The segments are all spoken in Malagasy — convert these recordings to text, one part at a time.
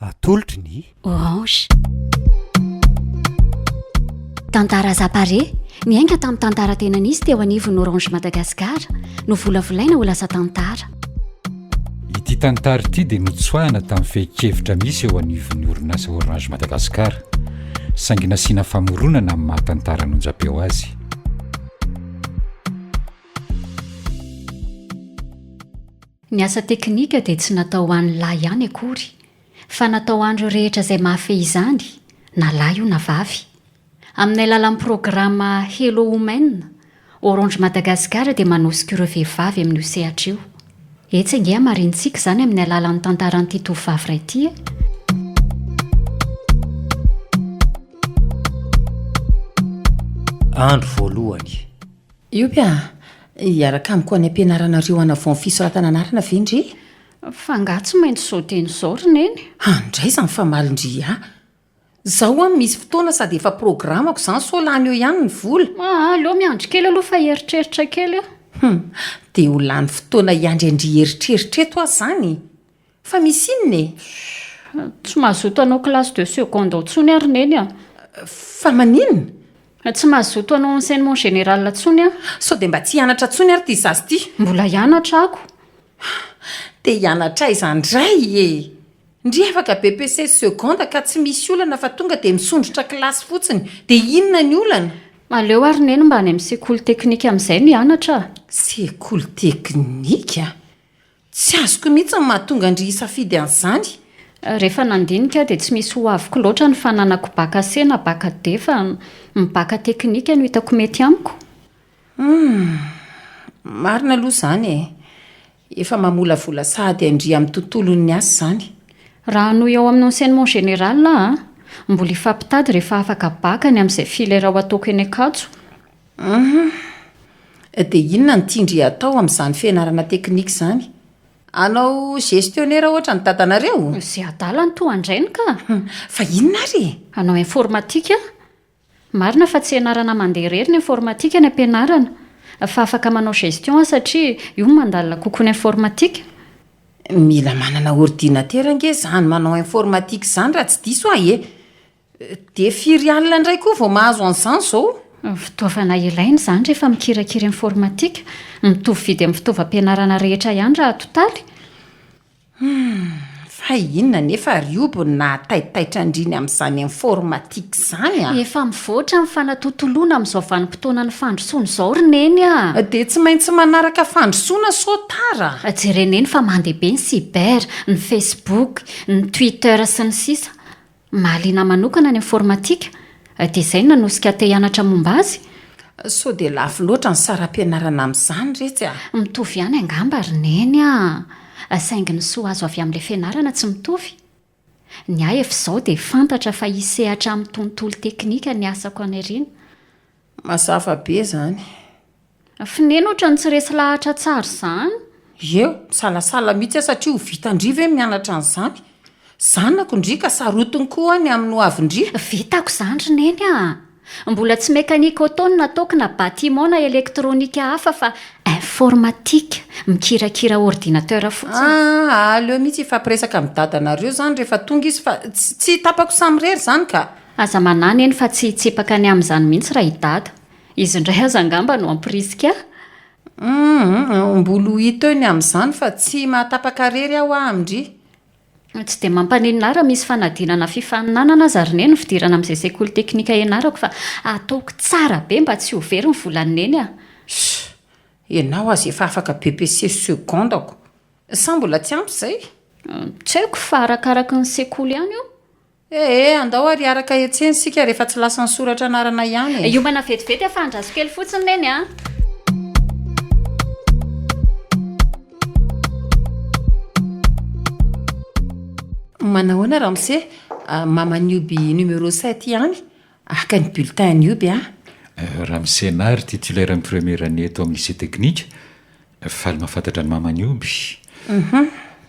atolotry ny orange tantara zapare niainga tamin'ny tantara tenana izy teo anivon'ny orange madagasikara no volavolaina ho lasa tantara ity tantara ity dia notsoahana tamin'ny fehi-kevitra misy eo anivon'ny orinasa orange madagasikara saingy nasiana famoronana amin'ny mahatantara nonjapeo azy ny asa teknika dia tsy natao hoan'ny lahy ihany akory fa natao hoan'ireo rehetra izay mahafehy izany na lahy io na vavy amin'ny alalan'ny programa Hello Women Orange Madagasikara dia manosika ireo vehivavy amin'io sehatra io etsy ange marintsika izany amin'ny alalan'ny tantaran'ity tovovavy iray ity andro voalohany io pia iaraka amiko any ampianaranareo ana vao ny fisoratana anarana ve ndre fa nga tsy maintsy zao teny zao roneny handray izany fa malindry zaho a misy fotoana sady efa programako izany so lany eo ihany ny vola aleo miandro kely aloha fa eritreritra kely dia ho lany fotoana iandryandry eritreritreto azy izany fa misy inona tsy mazoto anao classe de seconde ntsony aroneny fa maninona tsy mazoto anao enseignement général ntsony sao dia mba tsy hianatra ntsony ary ty zazy ity mbola hianatra ako dia hianatra izany dray ndry afaka BPC seconde ka tsy misy olana fa tonga dia misondrotra kilasy fotsiny dia inona ny olana aleo aroneny mba any amin'ny sekoly teknika amin'izay mianatra sekoly teknika tsy azoko mihitsy ny mahatonga ndry isafidy an'izany rehefa nandinika dia tsy misy ho aviko loatra ny fananako baka C na baka D fa mibaka teknika no hitako mety amiko marina aloha izany efa mamolavola sahady andry amin'ny tontolon'ny asa izany raha no eo amin'ny enseignement général mbola ifampitady rehefa afaka baka ny amin'izay filera ho ataoko eny akatso dia inona ny tiandry atao amin'izany fianarana teknika izany anao gestionnaire ohatra ny dadanareo zay adala ny tohandrainy ka fa inona ary anao informatika marina fa tsy ianarana mandeha rery ny informatika ny ampianarana fa afaka manao gestion satria io mandalina kokoa ny informatika mila manana ordinateur ange izany manao informatika izany raha tsy diso dia firy alina indray koa vao mahazo an'izany izao fitaovana ilaina izany rehefa mikirakira informatika mitovy vidy amin'ny fitaovam-pianarana rehetra ihany raha totaly fa inona nefa riobo na taitaitra indriny amin'izany informatika izany efa mivoatra ny fanatontoloana amin'izao vanim-potoana ny fandrosoana izao roneny dia tsy maintsy manaraka fandrosoana so tara jereneny fa mandeha be ny cyber ny Facebook ny Twitter sy ny sisa mahaliana manokana ny informatika dia izay nanosika te hianatra momba azy so dia lafo loatra ny saram-pianarana amin'izany retsy mitovy ihany angamba roneny saingy ny soa azo avy amin'ilay fianarana tsy mitovy ny ahy efa izao dia fantatra fa hisehatra amin'ny tontolo teknika ny asako anarina mazava be izany fineny ohatra ny tsy resy lahatra tsara izany eo salasala mihitsy satria ho vitandriva hoe mianatra an'izany zanako ndrika sarotiny koa any amin'ny hoavindri vitako izany roneny mbola tsy mekanika otony nataoko na batiment na elektronika hafa fa informatika mikirakira ordinateur fotsiny aleo mihitsy ifampiresaka amin'ny dadanareo izany rehefa tonga izy fa tsy tapako samirery izany ka aza manana eny fa tsy hitsepaka ny amin'izany mihitsy raha hidada izy indray aza angamba no ampirisika mbolo hita eo ny amin'izany fa tsy mahatapaka rery aho amindry tsy dia mampaninina raha misy fanadinana fifaninanana aza roneny ny fidirana amin'izay sekoly teknika ianarako fa ataoko tsara be mba tsy ho very ny volaniny ianao azy efa afaka BPC secondako sa mbola tsy ampy izay tsy haiko fa arakaraka ny sekoly ihany io andao ary araka etseny sika rehefa tsy lasa ny soratra anarana ihany io mana vetivety efa andraso kely fotsiny neny manahoana raha mise mamanioby numéro 7 ihany aka ny bulletin nioby raha misenary titulaire ny première année eto amin'ny lycée teknika faly mahafantatra ny mamanioby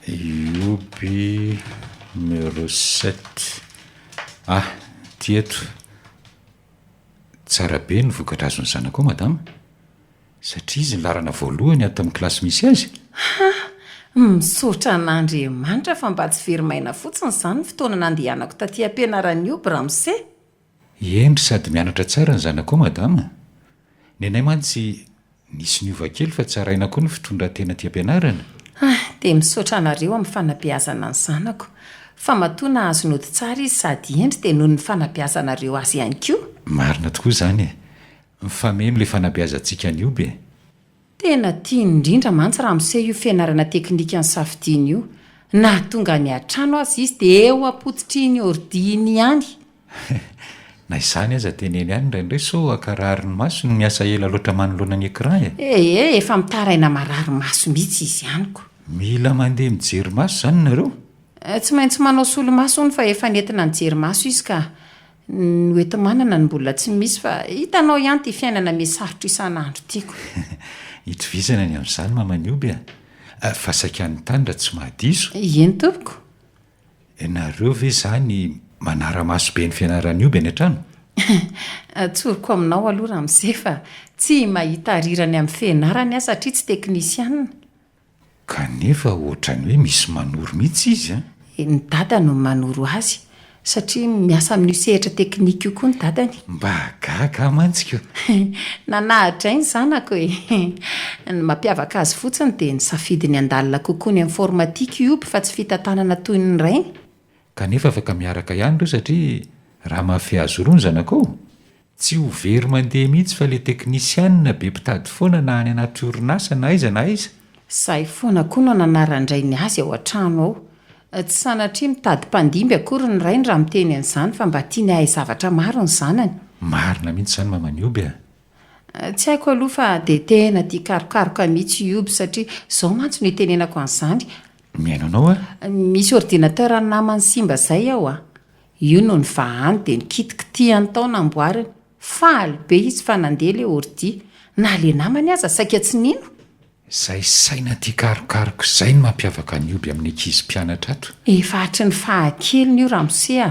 ioby numéro 7 ty eto tsara be ny vokatra azony zanako madama satria izy ny larana voalohany ato amin'ny kilasy misy azy misaotra an'Andriamanitra fa mba tsy verimaina fotsiny izany ny fotoana nandehanako taty ampianaran'ny io Bramse. endry sady mianatra tsara ny zanako madama. Ny anay mantsy nisy niova kely fa tsaraina koa ny fitondra-tena ty ampianarana. Dia misaotra anareo amin'ny fanabeazana ny zanako fa matoa nahazonody tsara izy sady endry dia noho ny fanabeazanareo azy ihany koa. Marina tokoa izany e. Mifamemy ilay fanabeazantsika an'io be. Tena tiany indrindra mantsy Ramose io fianarana teknika ny safidiany io. Na tonga ny an-trano azy izy dia eo apotitriny ordiny ihany. Na izany aza teneny ihany indraindray so akarary ny maso no miasa ela loatra manoloana ny écran e. Efa mitaraina marary maso mihitsy izy ihanyko. Mila mandeha mijery maso izany nareo? Tsy maintsy manao solomaso ony fa efa nentina nijery maso izy ka noeti-manana ny mbola tsy misy fa hitanao ihany ty fiainana misarotra isan'andro tiako. Hitovizana ny amin'izany mamanioby a. Fa saika ny tany raha tsy mahadiso. Eny tompoko. Nareo ve izany manara-maso be ny fianaran'ioby any an-trano? Tsoriko aminao aloha Ramose fa tsy mahita rirany amin'ny fianarany aho satria tsy teknisianina. Kanefa ohatrany hoe misy manoro mihitsy izy a. Ny dada no manoro azy satria miasa amin'io sehatra teknika io koa ny dadany. Mba gaga mantsika. Nanahitra iny zanako e. Ny mampiavaka azy fotsiny dia ny safidiny andalina kokoa ny informatika io fa tsy fitantanana toy ny rainy. Kanefa afaka miaraka ihany ireo satria raha mafy azy roa ny zanako. Tsy ho very mandeha mihitsy fa ilay teknisianina be mpitady foana na any anaty orinasa na aiza na aiza. Zahay foana koa no nanarandrainy azy ao an-trano ao. Tsy sanatria mitady mpandimby akory ny rainy raha miteny an'izany fa mba tiany hahay zavatra maro ny zanany. Marina mihitsy izany mamanioby a. Tsy haiko aloha fa dia tena tia karokaroka mihitsy ioby satria izao mantsy no itenenako an'izany. Miainao a? Misy ordinateur namany simba izay ao a. Io no ny vahany dia nikitikityany tao namboariny. Faly be izy fa nandeha ilay ordi. Na ilay namany aza saika tsy nino. Izay saina tia karokaroko izay no mampiavaka nioby amin'ny ankizy mpianatra ato. Efa hatry ny fahakeliny io Ramose a.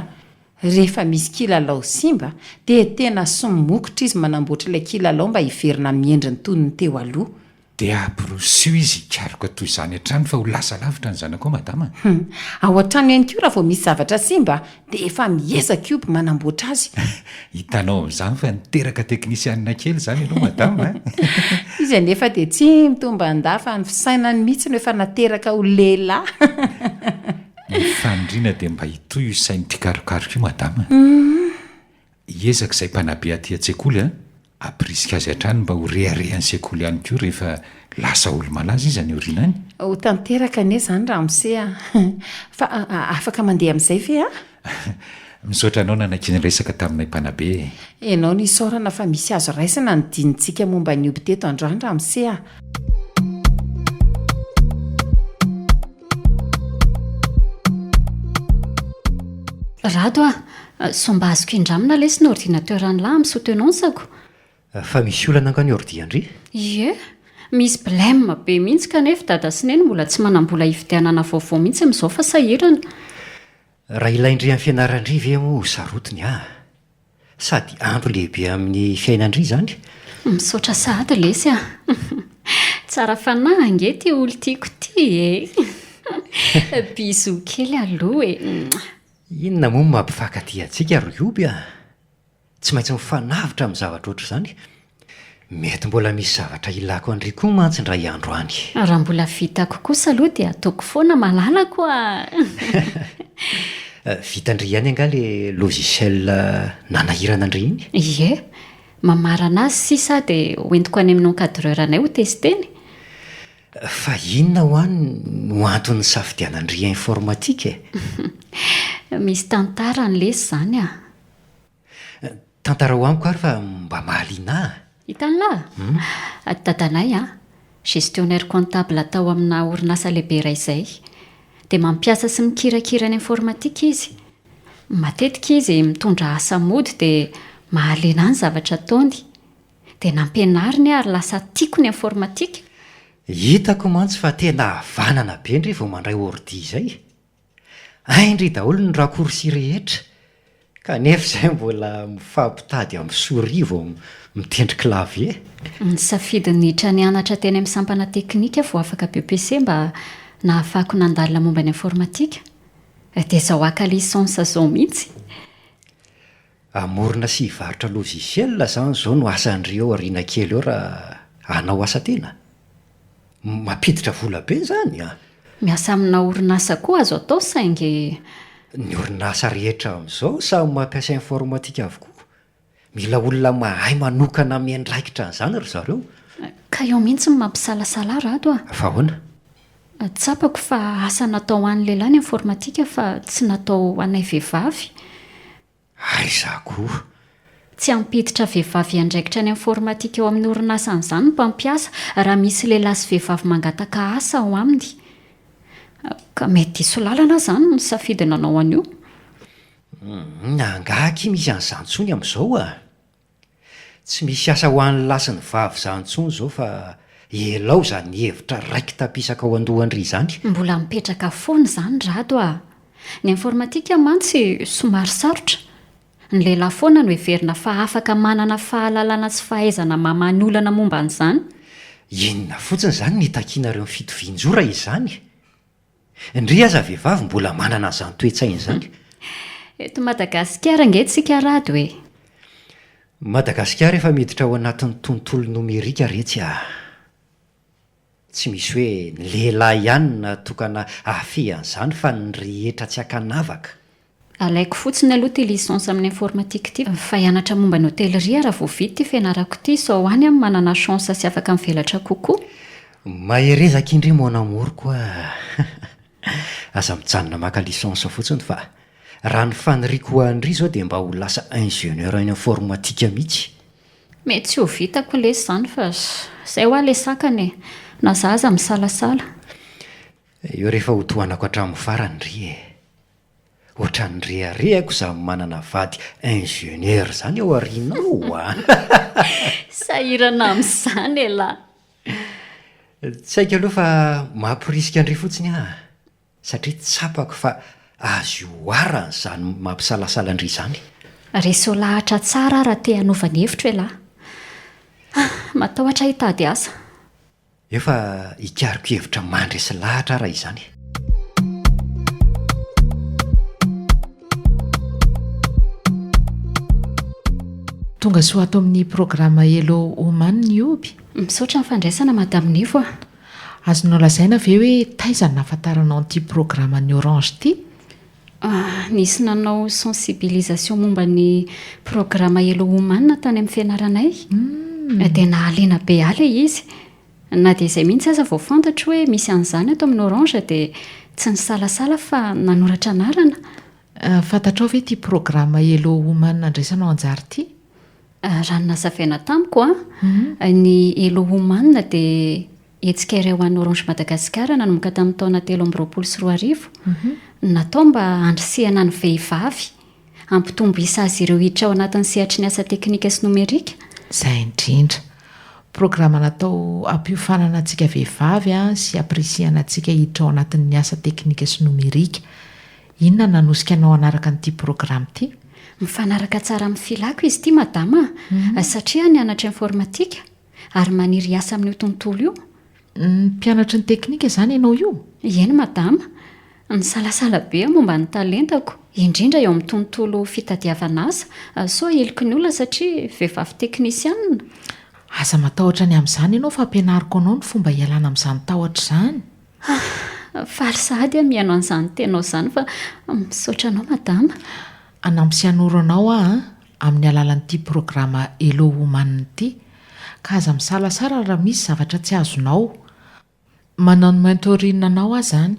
Rehefa misy kilalao simba dia tena somokotra izy manamboatra ilay kilalao mba hiverina miendriny toy ny teo aloha. Dia ampirosio izy hikaroka toy izany hatrany fa ho lasa lavitra ny zanako madama. Ao an-trano ihany koa raha vao misy zavatra simba dia efa miezaka io manamboatra azy. Hitanao amin'izany fa niteraka teknisianina kely izany ianao madama. Izy anefa dia tsy mitomba andà fa ny fisainany mihitsy no efa nateraka ho lehilahy. Ny fandriana dia mba hitoy io sainy tia karokaroka io madama. Hiezaka izay mpanabe aty an-tsekoly a. Amprisika azy hatrany mba ho reharehan'ny sekoly ihany koa rehefa lasa olo malaza izy any aoriana any. Ho tanteraka anie izany Ramose a. Fa afaka mandeha amin'izay ve a? Misaotra anao nanankiany resaka taminay mpanabe. Ianao ny isaorana fa misy azo raisina ny dinintsika momba ny oby teto androany Ramose a. Rado a, somba azoko indramina lesy ny ordinateur an'lahy amin'ny soutenance-ako. Fa misy olana angany ordi andry? Ie, misy blème be mihitsy kanefa dada sy neny mbola tsy manambola hividianana vaovao mihitsy amin'izao fa sahirana. Raha ilaindry amin'ny fianarandry ve moa sarotiny a? Sady andro lehibe amin'ny fiainandry izany? Misaotra sahady lesy a. Tsara fanahy angety olo tiako ty e. Bisou kely aloha e. Inona moa mampifankaty antsika roioby a? Tsy maintsy mifanavitra amin'ny zavatra ohatr' izany. Mety mbola misy zavatra ilako andry koa mantsy ndray andro any. Raha mbola vitako kosa aloha dia ataoko foana malalako a. Vitandry ihany anga le logiciel nanahirana andry iny? Ie, mamarana azy sisa dia hoentiko any amin'ny encadreur anay ho testeny. Fa inona ho any no antony safidianandry informatika e? Misy tantarany lesy izany a. Tantara ho amiko ary fa mba mahaliana. Hitan'lahy? Dadanay a, gestionnaire comptable atao amina orinasa lehibe iray izay. Dia mampiasa sy mikirakira ny informatika izy. Matetika izy mitondra asa mody dia mahaliana ny zavatra ataony. Dia nampianariny ary lasa tiako ny informatika. Hitako mantsy fa tena havanana be ndry vao mandray ordi izay. Aindry daholo ny rakorsi rehetra. Kanefa izay mbola mifampitady amin'ny souris vao mitendry clavier. Ny safidiny hiditra nianatra teny amin'ny sampana teknika vao afaka BEPC mba na hafahako nandalina momba ny informatika dia zao aka lisansa zao mihitsy. Amorona sy hivarotra logiciel zany zao no asandreo ariana kely eo raha anao asa tena. Mampiditra vola be zany a. Miasa amina orinasa koa azo atao saingy Ny orinasa rehetra amin'izao samy mampiasa informatika avokoa. Mila olona mahay manokana miandraikitra an'izany ry zareo. ka eo mihitsy ny mampisalasala rato a. Fa ahoana? Tsapako fa asa natao ho an'ny lehilahy ny informatika fa tsy natao ho anay vehivavy. Aiza koa. Tsy ampiditra vehivavy andraikitra ny informatika eo amin'ny orinasa an'izany ny mpampiasa raha misy lehilahy sy vehivavy mangataka asa ao aminy. Ka mety diso lalana zany ny safidina anao an'io. Nangaky misy an'izany intsony amin'izao a. Tsy misy asa ho an'ny lahy sy ny vavy izany intsony izao fa elao izany hevitra raiky tapisaka ao andohan-dry izany. Mbola mipetraka foana izany rato a. Ny informatika mantsy somary sarotra. Ny lehilahy foana no heverina fa afaka manana fahalalana sy fahaizana mamany olana momba an'izany. Inona fotsiny izany ny takianareo ny fitovian-jora izany. Indri aza vehivavy mbola manana an'izany toe-tsaina izany. Eto Madagasikara angedsika rado e. Madagasikara efa miditra ao anatin'ny tontolo nomerika rehetra a. Tsy misy hoe ny lehilahy ihany natokana hafe an'izany fa ny rehetra tsy akanavaka. Alaiko fotsiny aloha ty lisansa amin'ny informatika ty fa hianatra momba ny hotellerie raha vao vita ty fianarako ty sao ho any amin'ny manana chance sy afaka mivelatra kokoa. Maherezaka indri mon amour koa. Aza mijanona maka lisansa fotsiny fa raha ny faniriako andry zao dia mba ho lasa ingénieur en informatika mihitsy. Mety tsy ho vitako lesy izany fa izay ho aho lesakany na za aza misalasala. Eo rehefa ho tohanako hatramin'ny farany ry e. Ohatran'ny reharehako za manana vady ingénieur zany ao aorianao a. Sahirana amin'izany e lahy. Tsy haiko aloha fa mampirisika andry fotsiny a. Satria tsapako fa azo oarana izany mampisalasala andry izany. Resy ho lahatra tsara raha te hanovana hevitra e lahy. Matahotra hitady asa. Efa hikariko hevitra mandresy lahatra raha izany. Tonga soa ato amin'ny programa Hello Woman ny oby. Misaotra ny fandraisana Madame Nivo a. Azonao lazaina ve hoe taizany nahafantaranao an'ity programa ny Orange ity? Nisy nanao sensibilisation momba ny programa Hello Woman tany amin'ny fianaranay. Dia nahaliana be ala izy. Na dia izay mihitsy aza vao fantatro hoe misy an'izany ato amin'ny Orange dia tsy nisalasala fa nanoratra anarana. Fantatrao ve ity programa Hello Woman andraisanao anjary ity? Raha ny nasafiana tamiko a, ny Hello Woman dia hetsika iray ho an'ny Orange Madagasikara nanomboka tamin'ny taona 2024. Natao mba handrisihana ny vehivavy, ampitombisa azy ireo hiditra ao anatin'ny sehatry ny asa teknika sy nomerika. Izay indrindra. Programa natao ampiofanana antsika vehivavy sy aprisihana antsika hiditra ao anatin'ny asa teknika sy nomerika. Inona nanosika anao anaraka an'ity programa ity? Mifanaraka tsara amin'ny filako izy ity madama satria nianatra informatika ary maniry asa amin'io tontolo io. Mpianatra ny teknika izany ianao io? Eny madama, ny salasala be momba ny talentako indrindra eo amin'ny tontolo fitadiavana asa so heliko ny olona satria vehivavy teknisianina. Asa matahotra ny amin'izany ianao fa ampianariko anao ny fomba hialana amin'izany tahotra izany. Faly sahady mihaino an'izany tenao izany fa misaotra anao madama. Anampy sy hanoro anao amin'ny alalan'ity programa Hello Woman ity ka aza misalasara raha misy zavatra tsy azonao. Manano mentoring anao zany.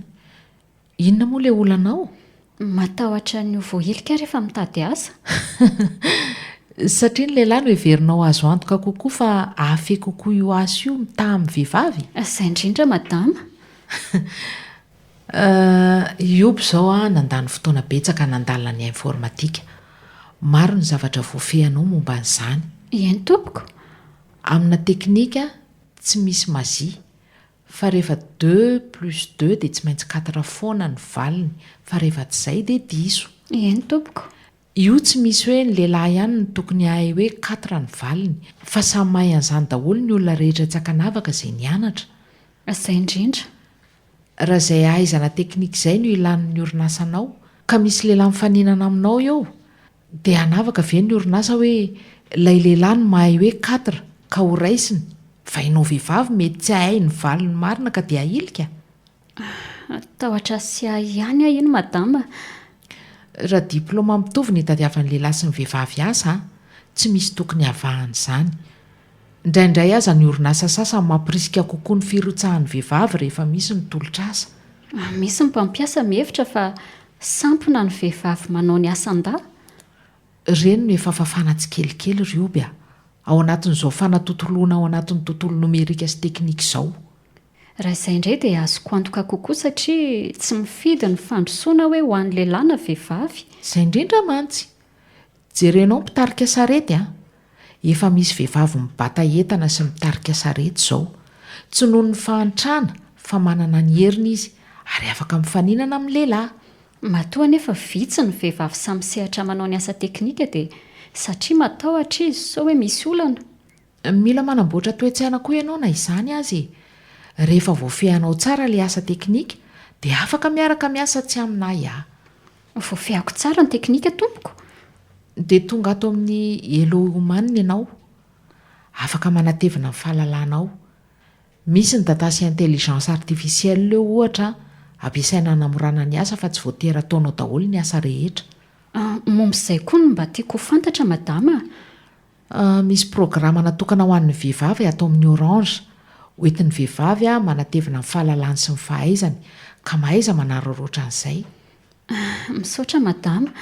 Inona moa ilay olanao? Matahotra ny voahelika rehefa mitady asa. Satria ny lehilahy no heverinao azo antoka kokoa fa hafe kokoa io asa io mitaha amin'ny vehivavy. Izay indrindra madama. Ioby izao nandany fotoana betsaka nandalina ny informatika. Maro ny zavatra voafehanao momba an'izany. Eny tompoko. Amina teknika tsy misy mazia fa rehefa 2+2 dia tsy maintsy 4 foana ny valiny fa rehefa tsy izay dia diso. Eny tompoko. Io tsy misy hoe ny lehilahy ihany no tokony hahay hoe 4 ny valiny fa samy mahay an'izany daholo ny olona rehetra tsy akanavaka izay nianatra. Izay indrindra. raha izay ahaizana teknika izay no ilan'ny orinasanao ka misy lehilahy mifaninana aminao eo dia hanavaka ve ny orinasa hoe ilay lehilahy no mahay hoe 4 ka ho raisiny fa inao vehivavy mety tsy hahay ny valiny marina ka dia ahilika. Tahotra sy ahy ihany aho iny madama. Raha diplôma mitovy ny tadiavan'ny lehilahy sy ny vehivavy asa tsy misy tokony havahana izany. Indraindray aza ny orinasa sasany mampirisika kokoa ny firotsahan'ny vehivavy rehefa misy ny tolotr'asa. Misy ny mpampiasa mihevitra fa sampona ny vehivavy manao ny asan-dà. Ireny no efa fafana tsikelikely Riobia ao anatin'izao fanatotoloana ao anatin'ny tontolo nomerika sy teknika izao. Raha izay indray dia azoko antoka kokoa satria tsy mifidy ny fandrosoana hoe ho an'ny lehilahy na vehivavy. Izay indrindra mantsy. Jerenao mpitarika sarety a. Efa misy vehivavy mibata entana sy mitarika sarety izao. Tsy noho ny fahantrana fa manana ny heriny izy ary afaka mifaninana amin'ny lehilahy. Matoa nefa vitsy ny vehivavy samy sehatra manao ny asa teknika dia satria matahotra izy sao hoe misy olana. Mila manamboatra toe-tsaina koa ianao na izany azy. Rehefa voafehanao tsara ilay asa teknika dia afaka miaraka miasa tsy aminahy aho. Voafehako tsara ny teknika tompoko. Dia tonga ato amin'ny elo humanina ianao. Afaka manatevina ny fahalalànao. Misy ny datasy intelligence artificielle eo ohatra ampiasaina hanamorana ny asa fa tsy voatery ataonao daholo ny asa rehetra. Momba izay koa no mba tiako fantatra madama. Misy programa natokana ho an'ny vehivavy atao amin'ny Orange. Hoentin'ny vehivavy manatevina ny fahalalàny sy ny fahaizany ka mahaiza manararaotra an'izay. Misaotra madama.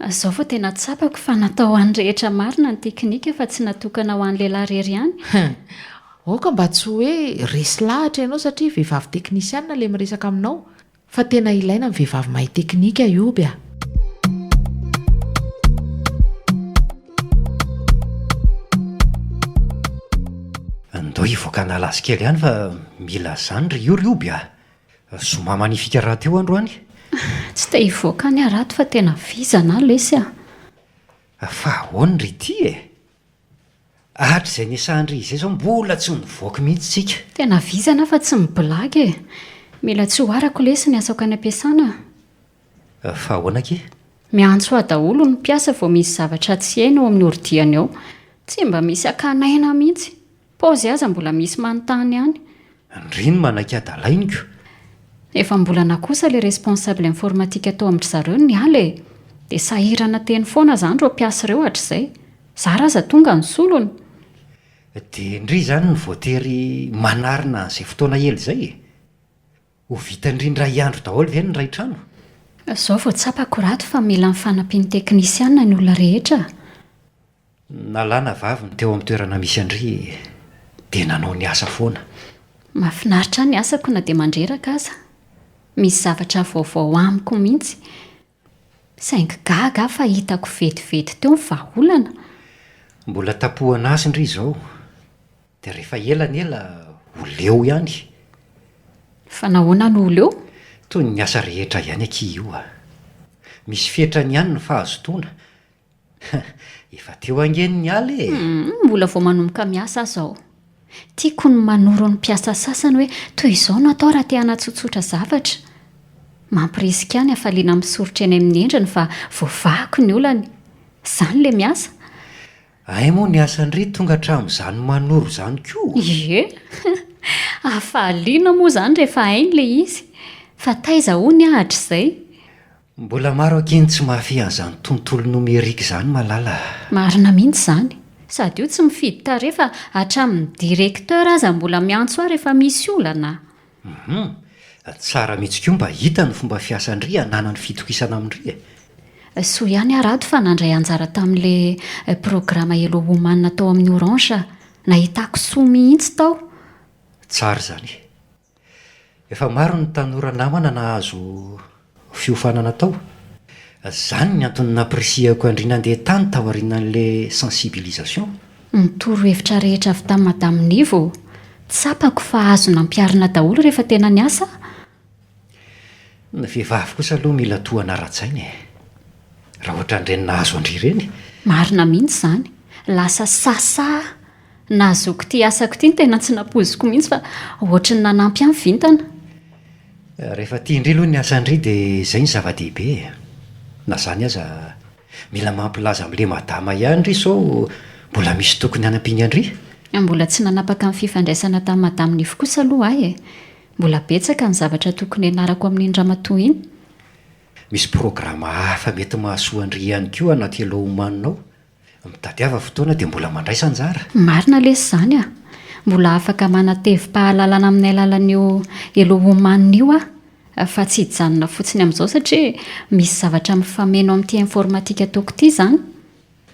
Izao vao tena tsapako fa natao ho an'ny rehetra marina ny teknika fa tsy natokana ho an'ny lehilahy irery ihany. Oka mba tsy hoe resy lahatra ianao satria vehivavy teknisianina ilay miresaka aminao fa tena ilaina ny vehivavy mahay teknika Iobia. Andao ivoaka nalazy kely ihany fa mila zany ry Iobia. Zoma manifika raha teo androany. Tsy te hivoaka ny arato fa tena vizana lesy a. Fa ahoany ry ty e? Hatrizay niasahany ry izay izao mbola tsy nivoaka mihitsy tsika. Tena vizana fa tsy mibolagy e. Mila tsy ho arako lesy ny asako any ampiasana. Fa ahoana ke? Miantso aho daholo ny mpiasa vao misy zavatra tsy hainy ao amin'ny ordiany ao. Tsy mba misy akanaina mihitsy. Paozy aza mbola misy manontany ihany. Andriny manakadalainiko. Efa mbola nakosa ilay responsable informatika atao amin'ny zareo ny ale. Dia sahirana teny foana izany reo mpiasa ireo hatr'izay. Zara aza tonga ny solony. Dia ndry izany ny voatery manarina izay fotoana ely izay e. Ho vita indrindra iandro daholo ve ny ray trano? Izao vao tsapako rato fa mila ny fanampiany teknisianina ny olona rehetra. Nalàna vavy ny teo amin'ny toerana misy andry dia nanao ny asa foana. Mahafinaritra ny asako na dia mandreraka aza. Misy zavatra vaovao amiko mihitsy. Saingy gaga fa hitako vetivety teo ny vahaolana. Mbola tapohana azy ndry izao. Dia rehefa ela ho leo ihany. Fa nahoana no ho leo? Toy ny asa rehetra ihany aky io a. Misy fetrany ihany ny fahazotoana. Efa teo angeny ny aly e. Mbola vao manomboka miasa aho. Tiako ny manoro ny mpiasa sasany hoe toy izao no atao raha te hanatsotsotra zavatra. Mampirisika any hafaliana misorotra eny amin'ny endriny fa voavahako ny olany. Izany le miasa. Ay moa ny asandry tonga hatramin'izany manoro izany koa. Ie. Hafaliana moa izany rehefa hainy le izy. Fa taiza hoy hatr'izay. Mbola maro akeny tsy mahafehy an'izany tontolo nomerika izany malala. Marina mihitsy izany. Sady io tsy mifidy tarehy fa hatramin'ny direkteur aza mbola miantso ahy rehefa misy olana. Tsara mihitsy koa mba hita ny fomba fiasandry hanana ny fitokisana amindry e. Soa ihany arato fa nandray anjara tamin'ilay programa Hello Woman tao amin'ny Orange. Nahitako soa mihitsy tao. Tsara izany. Efa maro ny tanora namana nahazo fiofanana tao. Izany ny antony nampirisihako andrina andeha tany tao aorianan'ilay sensibilisation. Nitoro hevitra rehetra avy tamin'ny Madame Nivo. Tsapako fa azo nampiarina daholo rehefa tena ny asa. Ny vehivavy kosa aloha mila tohana ara-tsaina e. Raha ohatra indreny nahazo andry ireny. Marina mihitsy izany. Lasa sasa. Nahazoko ty asako ty ny tena tsy napoziko mihitsy fa ohatry ny nanampy amin'ny vintana. Rehefa tia indri aloha ny asandry dia izay ny zava-dehibe. Na zany aza mila mampilaza amin'ilay madama ihany ry sao mbola misy tokony hanampiany andry. Mbola tsy nanapaka amin'ny fifandraisana tamin'ny madamin'ifo kosa aloha ahy mbola betsaka ny zavatra tokony anarako amin'ny ndramatoa iny. Misy programa hafa mety mahasoa andry ihany koa anaty elo homaninao. Mitadiava fotoana dia mbola mandraisa anjara. Marina lesy zany a, mbola afaka manatevim-pahalalana amin'ny alalan'io elo homanina io fa tsy hijanona fotsiny amin'izao satria misy zavatra mifameno amin'ity informatika ataoko ity zany.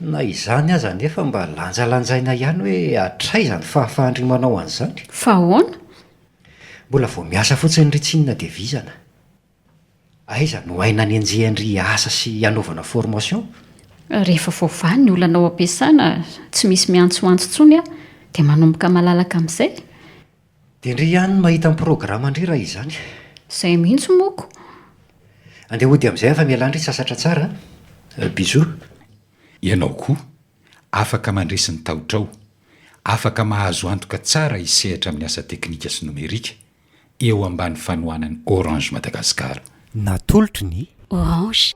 Na izany aza nefa mba lanjalanjaina ihany hoe hatraizany fahafahandry manao an'izany. Fa ahoana? Mbola vao miasa fotsiny ry tsinona devizana. Aiza no aina ny anjehandry asa sy hanaovana formation? Rehefa voavany ny olana ao ampiasana tsy misy miantsoantso tsony dia manomboka malalaka amin'izay. Dia ndry ihany mahita amin'ny programa ndry raha izany. Izay mihitsy moko. Andeha hody amin'izay fa miala ndry sasatra tsara. Bisous. Ianao koa afaka mandresy ny tahotrao, afaka mahazo antoka tsara isehatra amin'ny asa teknika sy nomerika eo ambany fanohanany Orange Madagasikara. Natolotry ny Orange.